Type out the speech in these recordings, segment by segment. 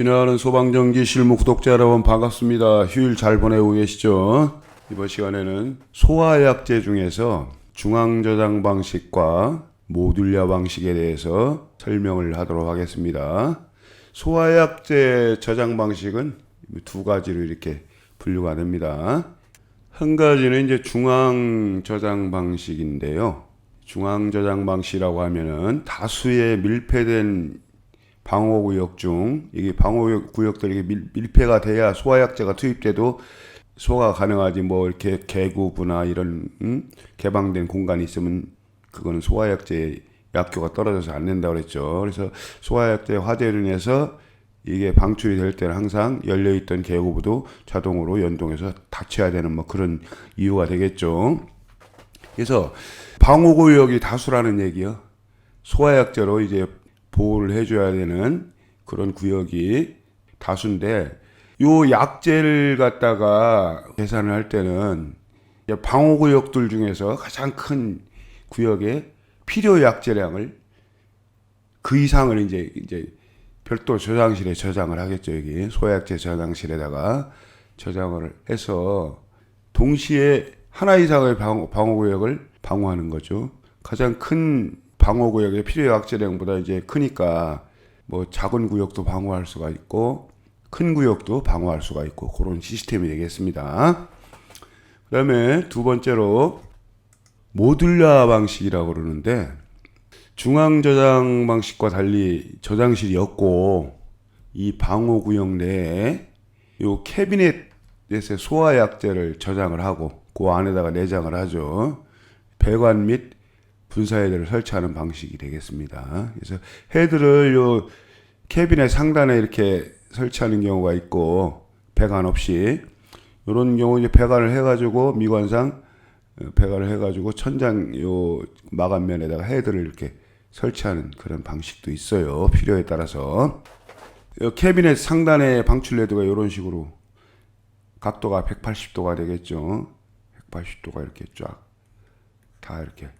지나가는 소방전기 실무 구독자 여러분 반갑습니다. 휴일 잘 보내고 계시죠? 이번 시간에는 소화약제 중에서 중앙저장 방식과 모듈화 방식에 대해서 설명을 하도록 하겠습니다. 소화약제 저장 방식은 두 가지로 이렇게 분류가 됩니다. 한 가지는 이제 중앙저장 방식인데요. 중앙저장 방식이라고 하면은 다수의 밀폐된 방호구역 중 이게 방호구역들이 밀폐가 돼야 소화약제가 투입돼도 소화가 가능하지. 뭐 이렇게 개구부나 이런 개방된 공간이 있으면 그거는 소화약제 약효가 떨어져서 안 된다고 그랬죠. 그래서 소화약제 화재로 인해서 이게 방출이 될 때는 항상 열려있던 개구부도 자동으로 연동해서 닫혀야 되는 뭐 그런 이유가 되겠죠. 그래서 방호구역이 다수라는 얘기요. 소화약제로 이제 보호를 해줘야 되는 그런 구역이 다수인데, 요 약제를 갖다가 계산을 할 때는 방호구역들 중에서 가장 큰 구역의 필요 약제량을 그 이상을 이제 별도 저장실에 저장을 하겠죠. 여기 소약제 저장실에다가 저장을 해서 동시에 하나 이상의 방호구역을 방어하는 거죠. 가장 큰 방어구역의 필요 약제량보다 이제 크니까 뭐 작은 구역도 방어할 수가 있고 큰 구역도 방어할 수가 있고 그런 시스템이 되겠습니다. 그 다음에 두 번째로 모듈화 방식이라고 그러는데, 중앙저장 방식과 달리 저장실이 없고 이 방호구역 내에 요 캐비넷에서 소화약제를 저장을 하고 그 안에다가 내장을 하죠. 배관 및 분사헤드를 설치하는 방식이 되겠습니다. 그래서 헤드를 요 캐비넷 상단에 이렇게 설치하는 경우가 있고, 배관 없이 이런 경우 이제 배관을 해가지고 미관상 배관을 해가지고 천장 요 마감면에다가 헤드를 이렇게 설치하는 그런 방식도 있어요. 필요에 따라서. 요 캐비넷 상단에 방출 헤드가 이런 식으로 각도가 180도가 되겠죠. 180도가 이렇게 쫙 다 이렇게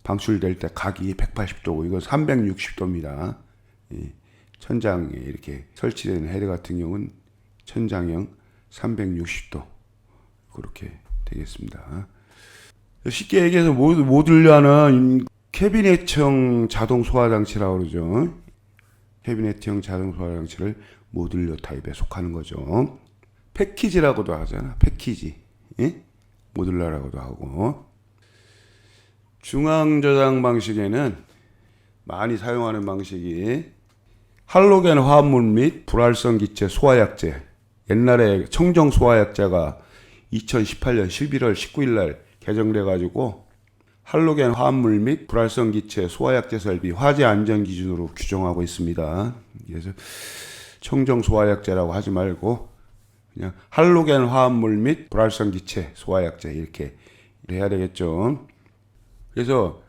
방출될 때 각이 180도고 이건 360도입니다. 천장에 이렇게 설치된 헤드 같은 경우는 천장형 360도 그렇게 되겠습니다. 쉽게 얘기해서 모듈화는 캐비넷형 자동 소화 장치라고 그러죠. 캐비넷형 자동 소화 장치를 모듈화 타입에 속하는 거죠. 패키지라고도 하잖아. 패키지. 모듈화라고도 하고. 중앙저장 방식에는 많이 사용하는 방식이 할로겐 화합물 및 불활성 기체 소화약제. 옛날에 청정 소화약제가 2018년 11월 19일 날 개정돼 가지고 할로겐 화합물 및 불활성 기체 소화약제 설비 화재 안전 기준으로 규정하고 있습니다. 그래서 청정 소화약제라고 하지 말고 그냥 할로겐 화합물 및 불활성 기체 소화약제 이렇게 해야 되겠죠. 그래서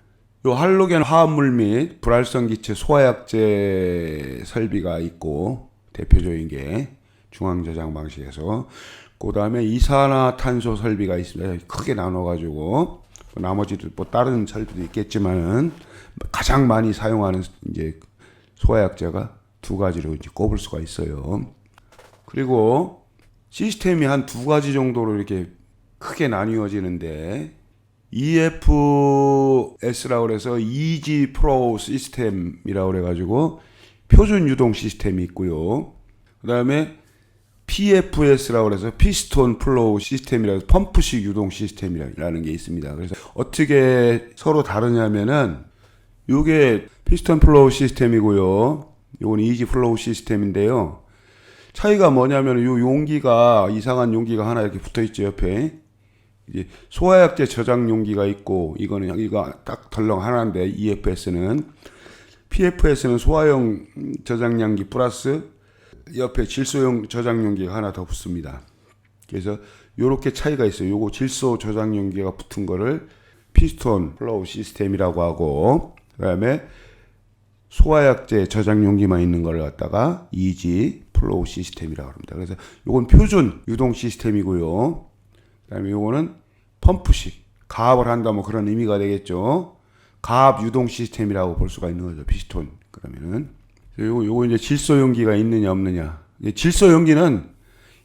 요 할로겐 화합물 및 불활성 기체 소화약제 설비가 있고, 대표적인 게 중앙저장 방식에서, 그 다음에 이산화탄소 설비가 있습니다. 크게 나눠가지고 나머지도 뭐 다른 설비도 있겠지만은 가장 많이 사용하는 이제 소화약제가 두 가지로 이제 꼽을 수가 있어요. 그리고 시스템이 한 두 가지 정도로 이렇게 크게 나뉘어지는데, EFS라고 해서 EG 프로 시스템이라고 그래가지고 표준 유동 시스템이 있고요. 그 다음에 PFS라고 해서 피스톤 플로우 시스템이라고 해서 펌프식 유동 시스템이라는 게 있습니다. 그래서 어떻게 서로 다르냐면은 요게 피스톤 플로우 시스템이고요. 요건 EG 플로우 시스템인데요. 차이가 뭐냐면 요 용기가 이상한 용기가 하나 이렇게 붙어 있죠, 옆에. 이제 소화약제 저장 용기가 있고, 이거 딱 덜렁 하나인데, EFS는. PFS는 소화용 저장 용기 플러스 옆에 질소용 저장 용기가 하나 더 붙습니다. 그래서 요렇게 차이가 있어요. 요거 질소 저장 용기가 붙은 거를 피스톤 플로우 시스템이라고 하고, 그다음에 소화약제 저장 용기만 있는 걸 갖다가 EG 플로우 시스템이라고 합니다. 그래서 요건 표준 유동 시스템이고요. 그다음에 요거는 펌프식 가압을 한다 뭐 그런 의미가 되겠죠. 가압 유동 시스템이라고 볼 수가 있는 거죠. 피스톤 그러면은 요거 이제 질소 용기가 있느냐 없느냐. 질소 용기는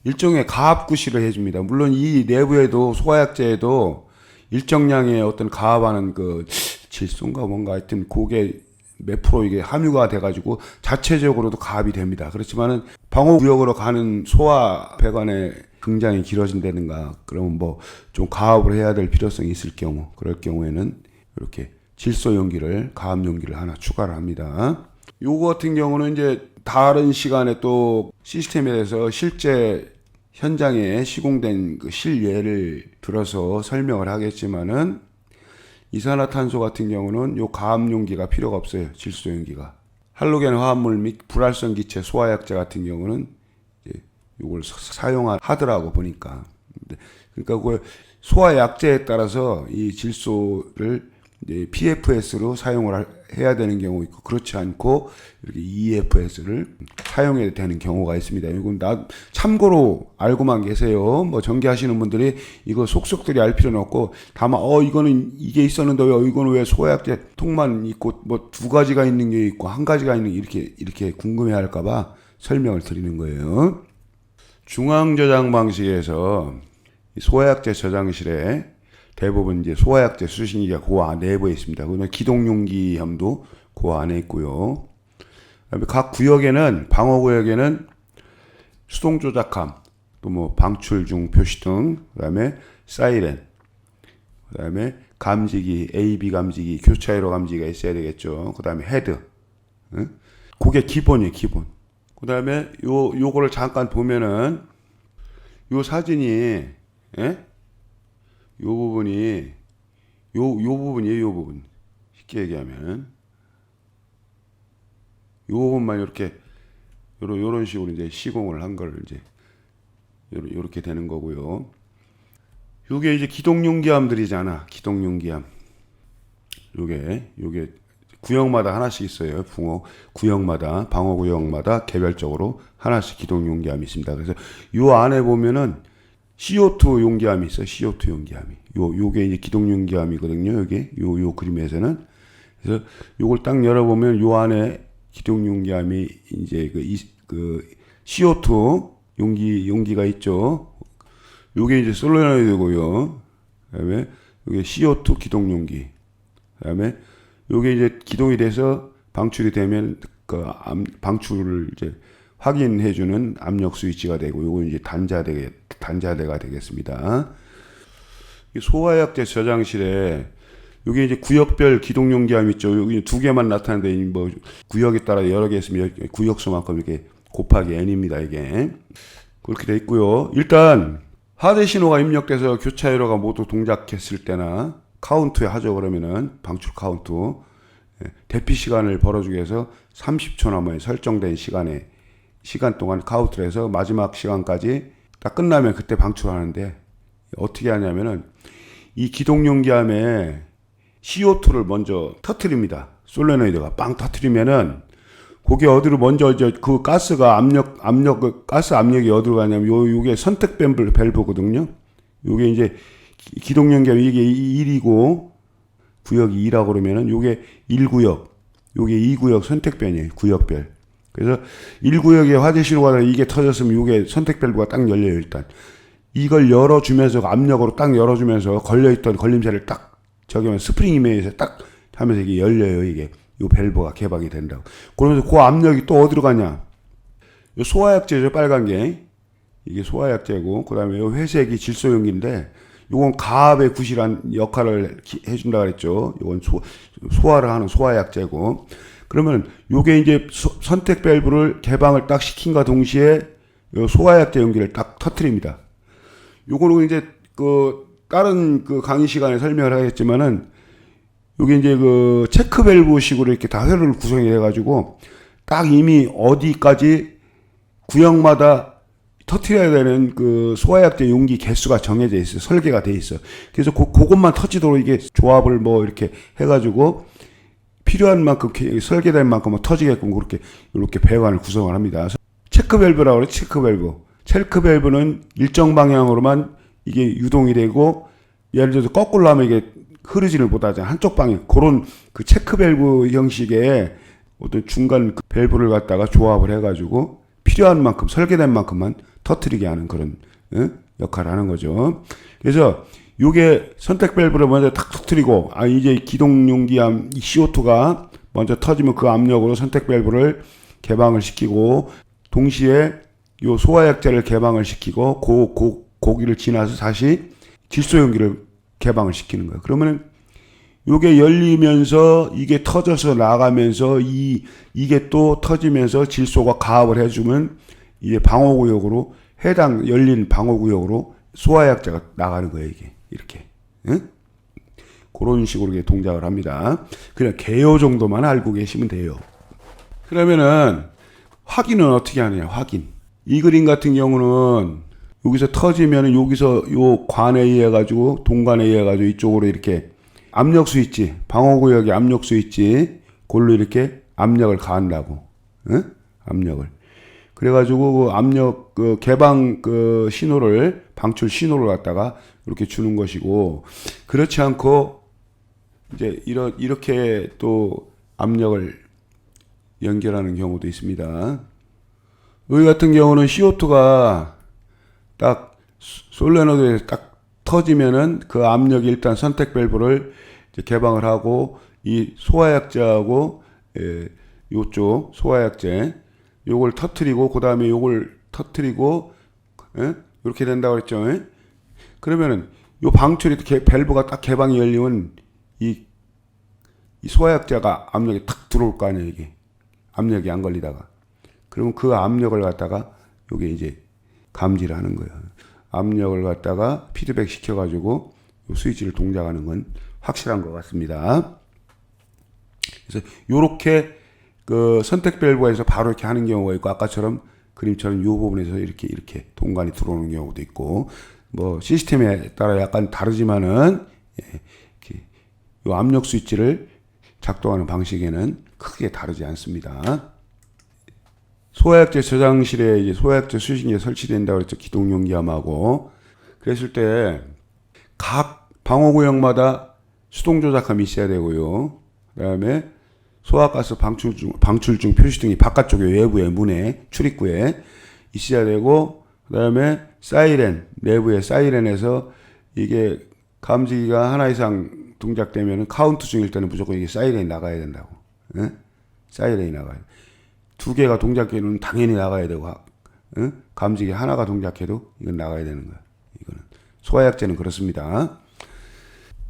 일종의 가압구실을 해줍니다. 물론 이 내부에도 소화약제에도 일정량의 어떤 가압하는 그 질소인가 뭔가 하여튼 그게 몇 프로 이게 함유가 돼가지고 자체적으로도 가압이 됩니다. 그렇지만은 방어구역으로 가는 소화 배관의 굉장히 길어진다든가 그러면 뭐 좀 가압을 해야 될 필요성이 있을 경우 그럴 경우에는 이렇게 질소 용기를 가압 용기를 하나 추가를 합니다. 요거 같은 경우는 이제 다른 시간에 또 시스템에 대해서 실제 현장에 시공된 그 실예를 들어서 설명을 하겠지만은 이산화탄소 같은 경우는 요 가압 용기가 필요가 없어요. 질소 용기가. 할로겐 화합물 및 불활성 기체 소화약제 같은 경우는 이제 요걸 사용하더라고 보니까. 그러니까 그 소화약제에 따라서 이 질소를 이제 PFS로 사용을 해야 되는 경우 있고 그렇지 않고 이렇게 EFS를 사용해야 되는 경우가 있습니다. 이건 참고로 알고만 계세요. 뭐 전기하시는 분들이 이거 속속들이 알 필요는 없고 다만 이거는 이게 있었는데 왜 이거는 왜 소화약제 통만 있고 뭐 두 가지가 있는 게 있고 한 가지가 있는 게 이렇게 궁금해할까봐 설명을 드리는 거예요. 중앙 저장 방식에서 소화약제 저장실에 대부분 이제 소화약제 수신기가 그 내부에 있습니다. 그다음에 기동용기함도 그 안에 있고요. 그다음에 각 구역에는 방어구역에는 수동 조작함, 또 뭐 방출 중 표시 등, 그다음에 사이렌, 그다음에 감지기, AB 감지기, 교차회로 감지기가 있어야 되겠죠. 그다음에 헤드, 그게 기본이에요, 기본. 그다음에 요거를 잠깐 보면은 요 사진이 요 부분이 요 부분이에요. 요 부분 쉽게 얘기하면 요 부분만 이렇게 요런 식으로 이제 시공을 한 걸 이제 요렇게 되는 거고요. 요게 이제 기동용기함들이잖아. 기동용기함. 요게 구역마다 하나씩 있어요. 구역마다 방어구역마다 개별적으로 하나씩 기동용기함이 있습니다. 그래서 요 안에 보면은 CO2 용기함이 있어요. CO2 용기함이. 요게 이제 기동 용기함이거든요. 여기 요 그림에서는. 그래서 요걸 딱 열어보면 요 안에 기동 용기함이 이제 그 CO2 용기가 있죠. 요게 이제 솔레노이드고요. 그다음에 요게 CO2 기동 용기. 그다음에 요게 이제 기동이 돼서 방출이 되면 그 방출을 이제 확인해주는 압력 스위치가 되고, 요거 이제 단자대가 되겠습니다. 소화약제 저장실에 여기 이제 구역별 기동용기함 있죠. 여기 두 개만 나타나는데 뭐 구역에 따라 여러 개 있으면 구역수만큼 이렇게 곱하기 n입니다. 이게 그렇게 돼 있고요. 일단 하대 신호가 입력돼서 교차회로가 모두 동작했을 때나 카운트에 하죠. 그러면은 방출 카운트 대피 시간을 벌어주기 위해서 30초 남아의 설정된 시간 동안 카운트를 해서 마지막 시간까지 딱 끝나면 그때 방출하는데 어떻게 하냐면은 이 기동용기함에 CO2를 먼저 터트립니다. 솔레노이드가 빵 터트리면은 그게 어디로 먼저 이제 그 가스가 가스 압력이 어디로 가냐면 요게 선택 밸브거든요. 요게 이제 기동용기함 이게 1이고 구역이 2라고 그러면은 요게 1구역, 요게 2구역 선택변이에요. 구역별. 그래서 1구역에 화재 신호가 이게 터졌으면 이게 선택 밸브가 딱 열려요. 일단 이걸 열어주면서 압력으로 딱 열어주면서 걸려있던 걸림새를 딱 저기면 스프링 이메이에서 딱 하면서 이게 열려요. 이게 이 밸브가 개방이 된다고. 그러면서 그 압력이 또 어디로 가냐? 요 소화약제죠. 빨간 게 이게 소화약제고, 그다음에 요 회색이 질소용기인데 요건 가압의 구실한 역할을 해준다 그랬죠. 요건 소화를 하는 소화약제고. 그러면 요게 이제 선택 밸브를 개방을 딱 시킨과 동시에 요 소화약제 용기를 딱 터트립니다. 요거는 이제 그 다른 그 강의 시간에 설명을 하겠지만은 요게 이제 그 체크 밸브 식으로 이렇게 다 회로를 구성해 가지고 딱 이미 어디까지 구역마다 터트려야 되는 그 소화약제 용기 개수가 정해져 있어요. 설계가 돼 있어. 그래서 그것만 터지도록 이게 조합을 뭐 이렇게 해가지고 필요한 만큼 설계된 만큼 터지게끔 이렇게 배관을 구성을 합니다. 체크 밸브라고 그래. 체크 밸브는 일정 방향으로만 이게 유동이 되고, 예를 들어서 거꾸로 하면 이게 흐르지를 못하잖아. 한쪽 방향. 그런 그 체크 밸브 형식의 어떤 중간 그 밸브를 갖다가 조합을 해가지고 필요한 만큼 설계된 만큼만 터트리게 하는 그런 역할을 하는 거죠. 그래서 요게 선택 밸브를 먼저 탁 터트리고 이제 기동용기암 CO2가 먼저 터지면 그 압력으로 선택 밸브를 개방을 시키고 동시에 요 소화약제를 개방을 시키고 고기를 지나서 다시 질소용기를 개방을 시키는 거예요. 그러면 요게 열리면서 이게 터져서 나가면서 이게 또 터지면서 질소가 가압을 해주면 이게 방어구역으로 해당 열린 방어구역으로 소화약제가 나가는 거예요. 이게 이렇게 그런 식으로 이게 동작을 합니다. 그냥 개요 정도만 알고 계시면 돼요. 그러면은 확인은 어떻게 하느냐? 확인. 이 그림 같은 경우는 여기서 터지면은 여기서 요 관에 의해 가지고 동관에 의해 가지고 이쪽으로 이렇게 압력 스위치, 방어구역의 압력 스위치, 골로 이렇게 압력을 가한다고, 압력을. 그래가지고 그 압력, 그 개방 그 신호를, 방출 신호를 갖다가 이렇게 주는 것이고, 그렇지 않고, 이제 이렇게 또 압력을 연결하는 경우도 있습니다. 여기 같은 경우는 CO2가 딱 솔레노드에 딱 터지면은 그 압력이 일단 선택 밸브를 이제 개방을 하고 이 소화약제하고 요쪽 소화약제 요걸 터트리고 그 다음에 요걸 터트리고 이렇게 된다고 그랬죠. 그러면은 요 방출이 밸브가 딱 개방이 열리면 이 소화약제가 압력이 탁 들어올 거 아니에요. 이게 압력이 안 걸리다가 그러면 그 압력을 갖다가 요게 이제 감지를 하는 거예요. 압력을 갖다가 피드백 시켜가지고 스위치를 동작하는 건 확실한 것 같습니다. 그래서 요렇게 그 선택 밸브에서 바로 이렇게 하는 경우가 있고 아까처럼 그림처럼 요 부분에서 이렇게 동관이 들어오는 경우도 있고 뭐 시스템에 따라 약간 다르지만은 요 압력 스위치를 작동하는 방식에는 크게 다르지 않습니다. 소화약제 저장실에 이제 소화약제 수신기가 설치된다고 그랬죠. 기동용기함하고. 그랬을 때 각 방어구역마다 수동 조작함이 있어야 되고요. 그 다음에 소화가스 방출중 표시등이 바깥쪽에 외부에 문에 출입구에 있어야 되고 그 다음에 사이렌 내부에 사이렌에서 이게 감지기가 하나 이상 동작되면 카운트 중일 때는 무조건 이게 사이렌이 나가야 된다고. 사이렌이 나가야 돼. 두 개가 동작해는 당연히 나가야 되고 감지기 하나가 동작해도 이건 나가야 되는 거야. 이거는 소화약제는 그렇습니다.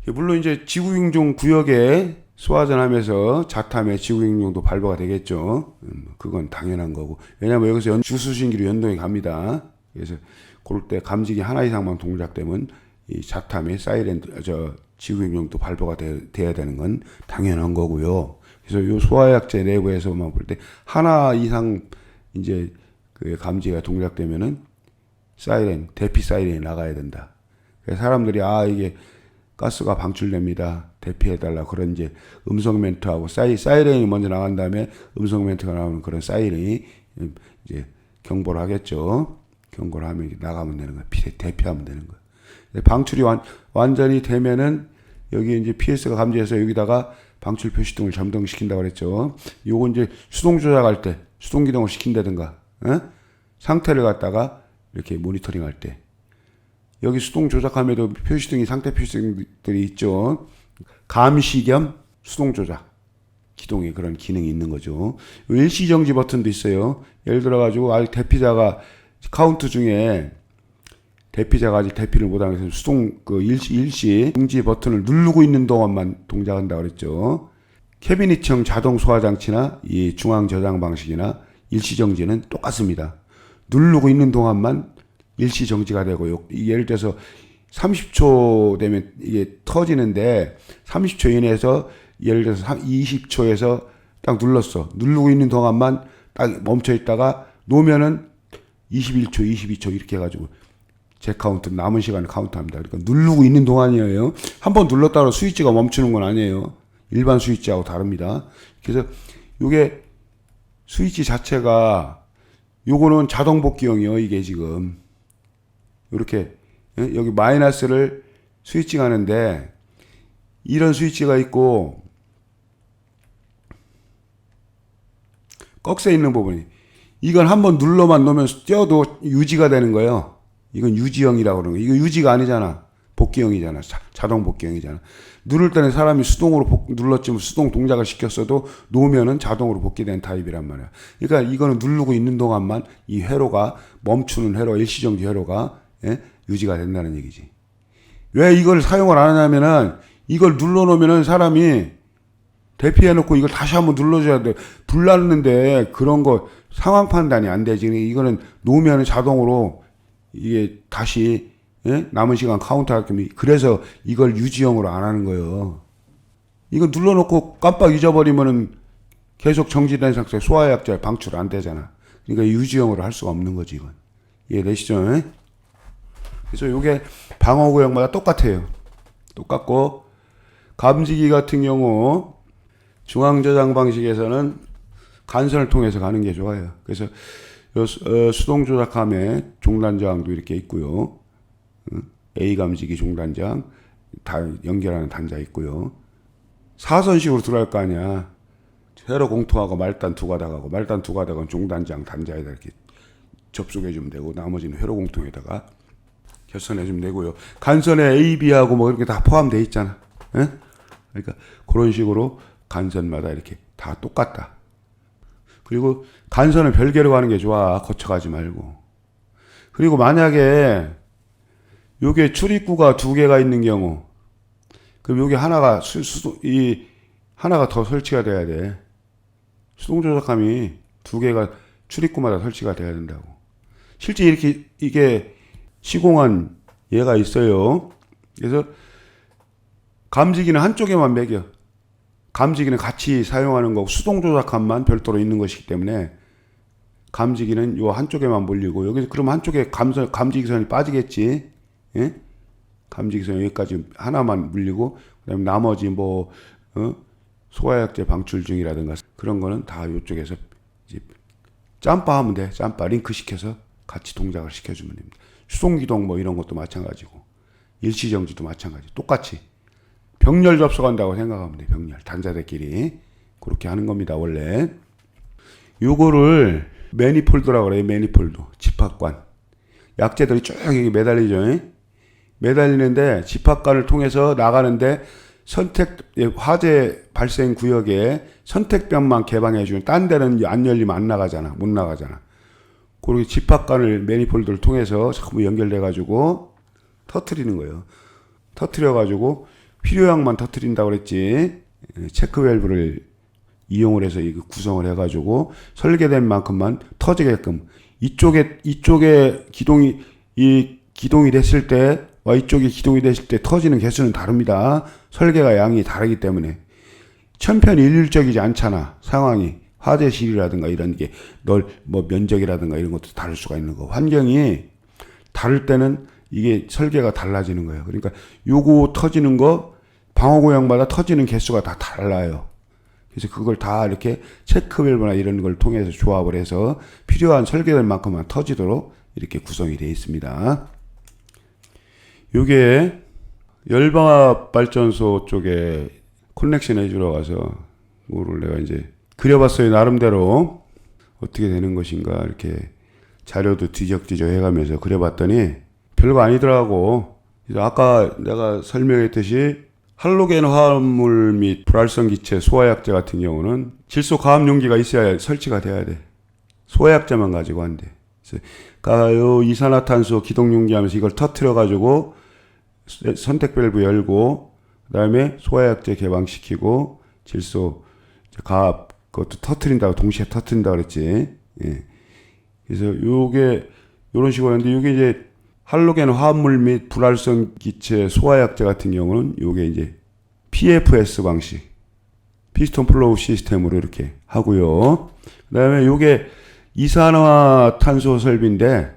물론 이제 지구인종 구역에 소화전하면서 자탐에 지구인종도 발부가 되겠죠. 그건 당연한 거고 왜냐하면 여기서 주수신기로 연동이 갑니다. 그래서 그럴 때 감지기 하나 이상만 동작되면 이 자탐에 사이렌 지구인종도 발부가 돼야 되는 건 당연한 거고요. 그래서 요 소화약제 내부에서만 볼 때 하나 이상 이제 그 감지가 동작되면은 사이렌, 대피 사이렌이 나가야 된다. 그래서 사람들이 이게 가스가 방출됩니다. 대피해달라. 그런 이제 음성 멘트하고 사이렌이 먼저 나간 다음에 음성 멘트가 나오는 그런 사이렌이 이제 경보를 하겠죠. 경고를 하면 나가면 되는 거야. 대피하면 되는 거야. 방출이 완전히 되면은 여기 이제 PS가 감지해서 여기다가 방출 표시등을 점등시킨다고 그랬죠. 요거 이제 수동 조작할 때, 수동 기동을 시킨다든가, 상태를 갖다가 이렇게 모니터링 할 때. 여기 수동 조작함에도 표시등이 상태 표시등들이 있죠. 감시 겸 수동 조작. 기동의 그런 기능이 있는 거죠. 일시 정지 버튼도 있어요. 예를 들어가지고, 대피자가 카운트 중에 대피자가 아직 대피를 못하고 있어서 수동 일시 정지 버튼을 누르고 있는 동안만 동작한다고 그랬죠. 캐비닛형 자동 소화 장치나 이 중앙 저장 방식이나 일시 정지는 똑같습니다. 누르고 있는 동안만 일시 정지가 되고요. 예를 들어서 30초 되면 이게 터지는데 30초 이내에서 예를 들어서 20초에서 딱 눌렀어. 누르고 있는 동안만 딱 멈춰 있다가 놓으면은 21초, 22초 이렇게 해가지고 제 카운트 남은 시간을 카운트합니다. 그러니까 누르고 있는 동안이에요. 한번 눌렀다고 스위치가 멈추는 건 아니에요. 일반 스위치하고 다릅니다. 그래서 이게 스위치 자체가 요거는 자동 복귀형이요. 이게 지금 이렇게 여기 마이너스를 스위칭 하는데 이런 스위치가 있고 꺽쇠 있는 부분이. 이건 한번 눌러만 놓으면 떼어도 유지가 되는 거예요. 이건 유지형이라고 그러는 거예요. 이거 유지가 아니잖아. 복귀형이잖아. 자동 복귀형이잖아. 누를 때는 사람이 수동으로 눌렀지만 수동 동작을 시켰어도 놓으면은 자동으로 복귀되는 타입이란 말이야. 그러니까 이거는 누르고 있는 동안만 이 회로가 멈추는 회로, 일시정지 회로가 유지가 된다는 얘기지. 왜 이걸 사용을 안 하냐면은 이걸 눌러놓으면은 사람이 대피해놓고 이걸 다시 한번 눌러줘야 돼. 불 났는데 그런 거 상황 판단이 안 되지. 이거는 놓으면은 자동으로 이게 다시 남은 시간 카운트 할 겁니다. 그래서 이걸 유지형으로 안 하는 거예요. 이거 눌러놓고 깜빡 잊어버리면은 계속 정지된 상태 소화약제 방출 안 되잖아. 그러니까 유지형으로 할 수가 없는 거지, 이건. 이해되시죠? 그래서 이게 방어구역마다 똑같아요. 똑같고, 감지기 같은 경우 중앙저장 방식에서는 간선을 통해서 가는 게 좋아요. 그래서 수동 조작함에 종단저항도 이렇게 있고요. A 감지기 종단장 다 연결하는 단자 있고요. 사선식으로 들어갈 거 아니야. 회로 공통하고 말단 두 가닥하고 말단 두 가닥은 종단장 단자에다 이렇게 접속해 주면 되고 나머지는 회로 공통에다가 결선해 주면 되고요. 간선에 A, B하고 뭐 이렇게 다 포함되어 있잖아. 그러니까 그런 식으로 간선마다 이렇게 다 똑같다. 그리고 간선은 별개로 가는 게 좋아. 거쳐가지 말고. 그리고 만약에 요게 출입구가 두 개가 있는 경우, 그럼 요게 하나가 하나가 더 설치가 돼야 돼. 수동 조작함이 두 개가 출입구마다 설치가 돼야 된다고. 실제 이게 시공한 예가 있어요. 그래서 감지기는 한쪽에만 매겨. 감지기는 같이 사용하는 거고 수동 조작함만 별도로 있는 것이기 때문에 감지기는 요 한쪽에만 몰리고 여기서 그럼 한쪽에 감지기선이 빠지겠지. 예? 감지기선 여기까지 하나만 물리고 그다음에 나머지 소화약제 방출 중이라든가 그런 거는 다 이쪽에서 이제 짬바하면 돼. 짬바 링크 시켜서 같이 동작을 시켜주면 됩니다. 수동기동 뭐 이런 것도 마찬가지고 일시정지도 마찬가지. 똑같이 병렬 접속한다고 생각하면 돼. 병렬 단자들끼리 그렇게 하는 겁니다. 원래 요거를 매니폴드라고 그래요. 매니폴드 집합관 약재들이 쭉 여기 매달리죠. 매달리는데 집합관을 통해서 나가는데 화재 발생 구역에 선택변만 개방해주는 딴 데는 안 열리면 안 나가잖아. 못 나가잖아. 그리고 집합관을 매니폴드를 통해서 자꾸 연결돼가지고 터트리는 거예요. 터트려가지고 필요량만 터트린다고 그랬지. 체크 밸브를 이용을 해서 이거 구성을 해가지고 설계된 만큼만 터지게끔 이쪽에 기동이 됐을 때와 이쪽이 기동이 됐을 때 터지는 개수는 다릅니다. 설계가 양이 다르기 때문에 천편일률적이지 않잖아. 상황이 화재실이라든가 이런 게 면적이라든가 이런 것도 다를 수가 있는 거. 환경이 다를 때는 이게 설계가 달라지는 거예요. 그러니까 요거 터지는 거 방어구역마다 터지는 개수가 다 달라요. 그래서 그걸 다 이렇게 체크밸브나 이런 걸 통해서 조합을 해서 필요한 설계될 만큼만 터지도록 이렇게 구성이 되어 있습니다. 요게 열방압 발전소 쪽에 커넥션 해주러 가서 뭐를 내가 이제 그려봤어요. 나름대로 어떻게 되는 것인가 이렇게 자료도 뒤적뒤적 해가면서 그려봤더니 별거 아니더라고. 그래서 아까 내가 설명했듯이 할로겐 화합물 및 불활성 기체 소화약제 같은 경우는 질소 가압 용기가 있어야 설치가 돼야 돼. 소화약제만 가지고 안 돼. 그래서 이산화탄소 기동 용기 하면서 이걸 터트려 가지고 선택 밸브 열고 그다음에 소화약제 개방시키고 질소 가압 그것도 터트린다고 동시에 터트린다고 그랬지. 예. 그래서 요게 요런 식으로 하는데 요게 이제 할로겐 화합물 및 불활성 기체 소화약제 같은 경우는 요게 이제 PFS 방식 피스톤 플로우 시스템으로 이렇게 하고요. 그다음에 요게 이산화탄소 설비인데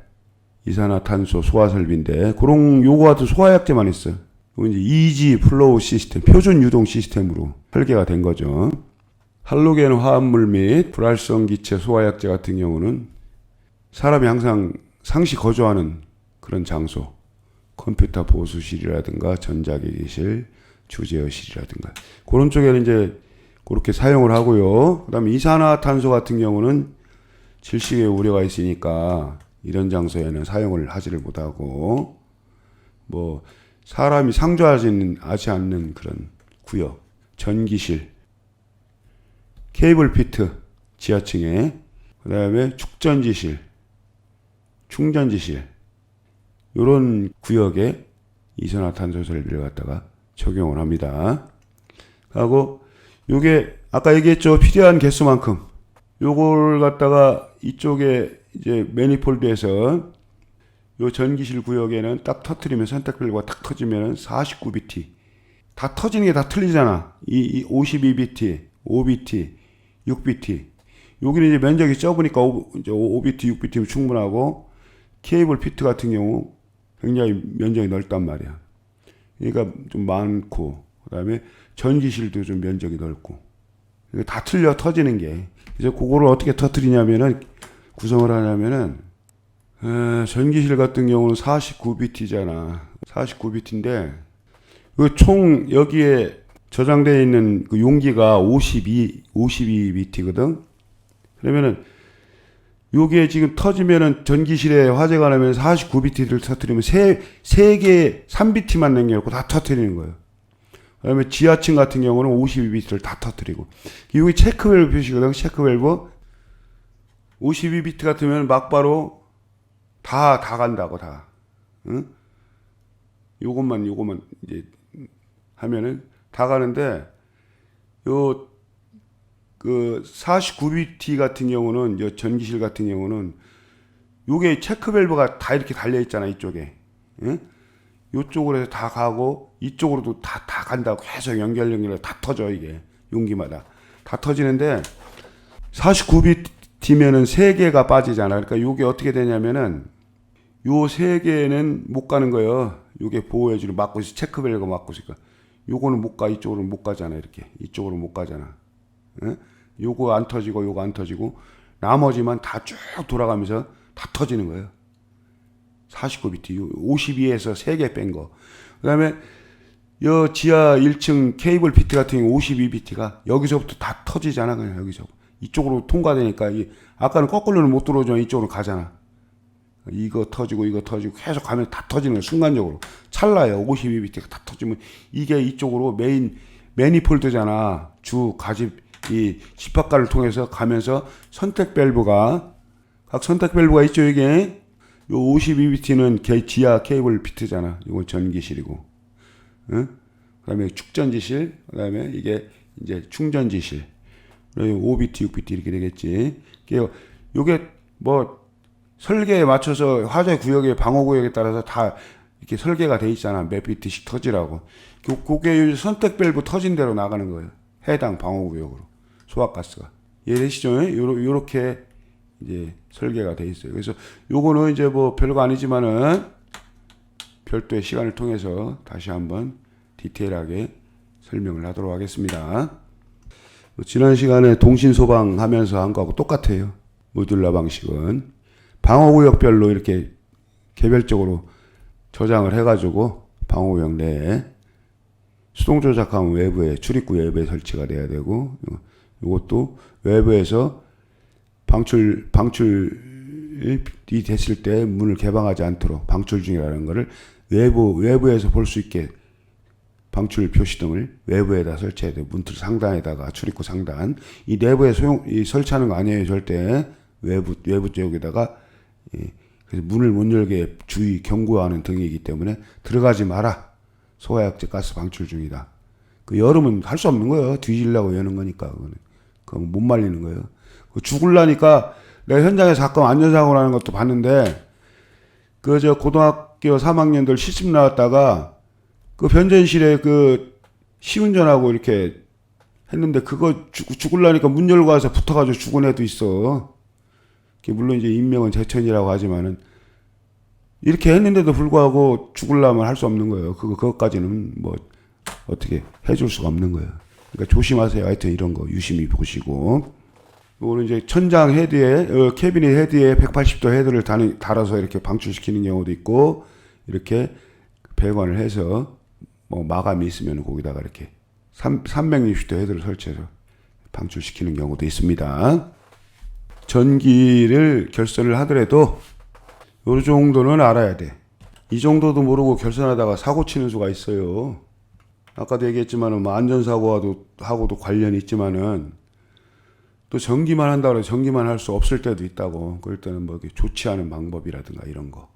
이산화탄소 소화 설비인데 그런 요거와도 소화약제만 있어요. 이제 이지 플로우 시스템 표준 유동 시스템으로 설계가 된 거죠. 할로겐 화합물 및 불활성 기체 소화약제 같은 경우는 사람이 항상 상시 거주하는 그런 장소, 컴퓨터 보수실이라든가 전자기기실, 주제어실이라든가 그런 쪽에는 이제 그렇게 사용을 하고요. 그 다음에 이산화탄소 같은 경우는 질식의 우려가 있으니까 이런 장소에는 사용을 하지를 못하고, 뭐 사람이 상주하지 않는 그런 구역, 전기실, 케이블 피트 지하층에, 그 다음에 축전지실, 충전지실, 요런 구역에 이산화탄소 설비를 갖다가 적용을 합니다. 하고 요게 아까 얘기했죠. 필요한 개수만큼 요걸 갖다가 이쪽에 이제 매니폴드에서 요 전기실 구역에는 딱 터트리면, 선택 밸브가 딱 터지면 49BT. 다 터지는 게 다 틀리잖아. 이 52BT, 5BT, 6BT. 여기는 이제 면적이 좁으니까 이제 5BT, 6BT면 충분하고, 케이블 피트 같은 경우 굉장히 면적이 넓단 말이야. 그러니까 좀 많고, 그 다음에 전기실도 좀 면적이 넓고. 다 틀려, 터지는 게. 그래서 그거를 어떻게 터트리냐면은, 구성을 하냐면은, 전기실 같은 경우는 49BT잖아. 49BT인데, 그 총 여기에 저장되어 있는 그 용기가 52BT거든? 그러면은, 요게 지금 터지면은 전기실에 화재가 나면 49BT를 터트리면 3개, 3BT만 남겨놓고 다 터트리는 거예요. 그 다음에 지하층 같은 경우는 52BT를 다 터트리고. 여기 체크밸브 표시거든, 체크밸브. 52BT 같으면 막바로 다 간다고, 다. 응? 요것만 이제 하면은 다 가는데, 그 49BT 같은 경우는, 요 전기실 같은 경우는 요게 체크밸브가 다 이렇게 달려 있잖아, 이쪽에. 응? 요쪽으로 해서 다 가고 이쪽으로도 다 간다고 계속 연결 다 터져. 이게 용기마다 다 터지는데, 49BT면은 3개가 빠지잖아. 그러니까 요게 어떻게 되냐면은 요 3개는 못 가는 거예요. 요게 보호해주는 막고 있어. 체크밸브가 막고 있으니까 요거는 못 가. 이쪽으로 못 가잖아. 이렇게 이쪽으로 못 가잖아. 응? 요거 안 터지고 요거 안 터지고 나머지만 다 쭉 돌아가면서 다 터지는 거예요. 49BT, 52에서 3개 뺀 거. 그 다음에 요 지하 1층 케이블 피트 같은 경우 52BT가 여기서부터 다 터지잖아. 그냥 여기서 이쪽으로 통과되니까, 아까는 거꾸로는 못 들어오지만 이쪽으로 가잖아. 이거 터지고 이거 터지고 계속 가면 다 터지는 거야. 순간적으로 찰나요. 52BT가 다 터지면 이게 이쪽으로 매니폴드잖아. 주 가집 이 집합관을 통해서 가면서 선택 밸브가, 각 선택 밸브가 있죠. 이게 요 52BT는 지하 케이블 피트잖아. 이건 전기실이고, 응? 그다음에 축전지실, 그다음에 이게 이제 충전지실. 5BT, 6BT 이렇게 되겠지. 요게 뭐 설계에 맞춰서 화재 구역의 방호 구역에 따라서 다 이렇게 설계가 돼 있잖아. 몇 BT씩 터지라고. 그게 선택 밸브 터진 대로 나가는 거예요. 해당 방호 구역으로 소화가스가. 이해되시죠? 요렇게 이제 설계가 돼 있어요. 그래서 요거는 이제 뭐 별거 아니지만은 별도의 시간을 통해서 다시 한번 디테일하게 설명을 하도록 하겠습니다. 지난 시간에 동신 소방하면서 한 거하고 똑같아요. 모듈라 방식은 방어구역별로 이렇게 개별적으로 저장을 해가지고 방어구역 내에 수동 조작하면 외부에, 출입구 외부에 설치가 돼야 되고, 이것도 외부에서 방출이 됐을 때 문을 개방하지 않도록 방출 중이라는 것을 외부에서 볼 수 있게 방출 표시등을 외부에다 설치해야 돼요. 문틀 상단에다가, 출입구 상단. 이 내부에 설치하는 거 아니에요. 절대. 외부 쪽에다가. 그래서 문을 못 열게 주의 경고하는 등이기 때문에 들어가지 마라. 소화약제 가스 방출 중이다. 그 여름은 할 수 없는 거예요. 뒤지려고 여는 거니까. 그건 못 말리는 거예요. 죽을라니까 내가 현장에서 가끔 안전사고 나는 것도 봤는데, 고등학교 3학년들 실습 나왔다가 그 변전실에 시운전하고 이렇게 했는데, 그거 죽을라니까 문 열고 와서 붙어가지고 죽은 애도 있어. 물론 이제 인명은 제천이라고 하지만은, 이렇게 했는데도 불구하고 죽으려면 할 수 없는 거예요. 그것까지는 뭐 어떻게 해줄 수가 없는 거예요. 그러니까 조심하세요. 하여튼 이런 거 유심히 보시고. 이거는 이제 천장 헤드에, 캐비닛 헤드에 180도 헤드를 달아서 이렇게 방출시키는 경우도 있고, 이렇게 배관을 해서 뭐 마감이 있으면 거기다가 이렇게 360도 헤드를 설치해서 방출시키는 경우도 있습니다. 전기를 결선을 하더라도 요 정도는 알아야 돼. 이 정도도 모르고 결선하다가 사고 치는 수가 있어요. 아까도 얘기했지만은 뭐 안전사고하고도 관련이 있지만은 또 전기만 한다고 해서 전기만 할 수 없을 때도 있다고. 그럴 때는 뭐 이렇게 좋지 않은 방법이라든가 이런 거.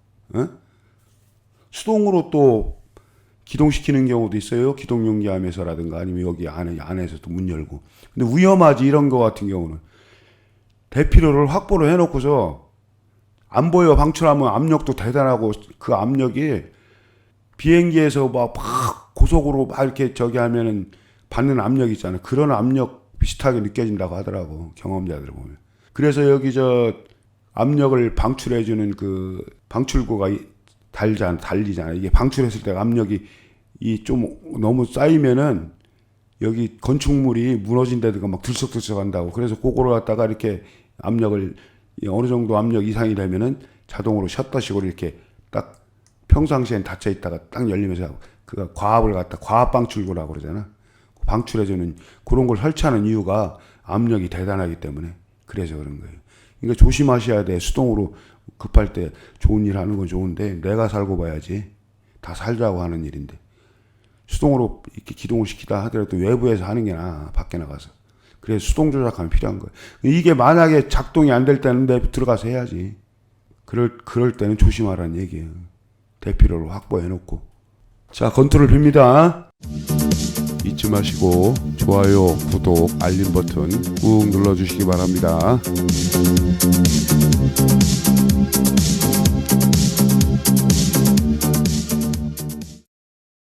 수동으로 또 기동시키는 경우도 있어요. 기동용기함에서라든가 아니면 여기 안에서 또 문 열고. 근데 위험하지 이런 거 같은 경우는 대피로를 확보를 해놓고서 안 보여 방출하면 압력도 대단하고 그 압력이 비행기에서 막 고속으로 막 이렇게 저기 하면은 받는 압력이 있잖아요. 그런 압력 비슷하게 느껴진다고 하더라고. 경험자들 보면. 그래서 여기 저 압력을 방출해주는 그 방출구가 달리잖아. 이게 방출했을 때 압력이 이 좀 너무 쌓이면은 여기 건축물이 무너진 데가 막 들썩들썩 한다고. 그래서 그거를 갖다가 이렇게 압력을 어느 정도 압력 이상이 되면은 자동으로 셔터식으로 이렇게 딱 평상시엔 닫혀 있다가 딱 열리면서 그가 과압 방출구라고 그러잖아. 방출해주는 그런 걸 설치하는 이유가 압력이 대단하기 때문에 그래서 그런 거예요. 그러니까 조심하셔야 돼. 수동으로 급할 때 좋은 일 하는 건 좋은데 내가 살고 봐야지. 다 살자고 하는 일인데 수동으로 이렇게 기동을 시키다 하더라도 외부에서 하는 게 나아. 밖에 나가서. 그래서 수동 조작하면 필요한 거예요. 이게 만약에 작동이 안 될 때는 내부 들어가서 해야지. 그럴 때는 조심하라는 얘기예요. 대피로를 확보해놓고. 자, 건투를 빕니다. 잊지 마시고 좋아요, 구독, 알림 버튼 꾹 눌러주시기 바랍니다.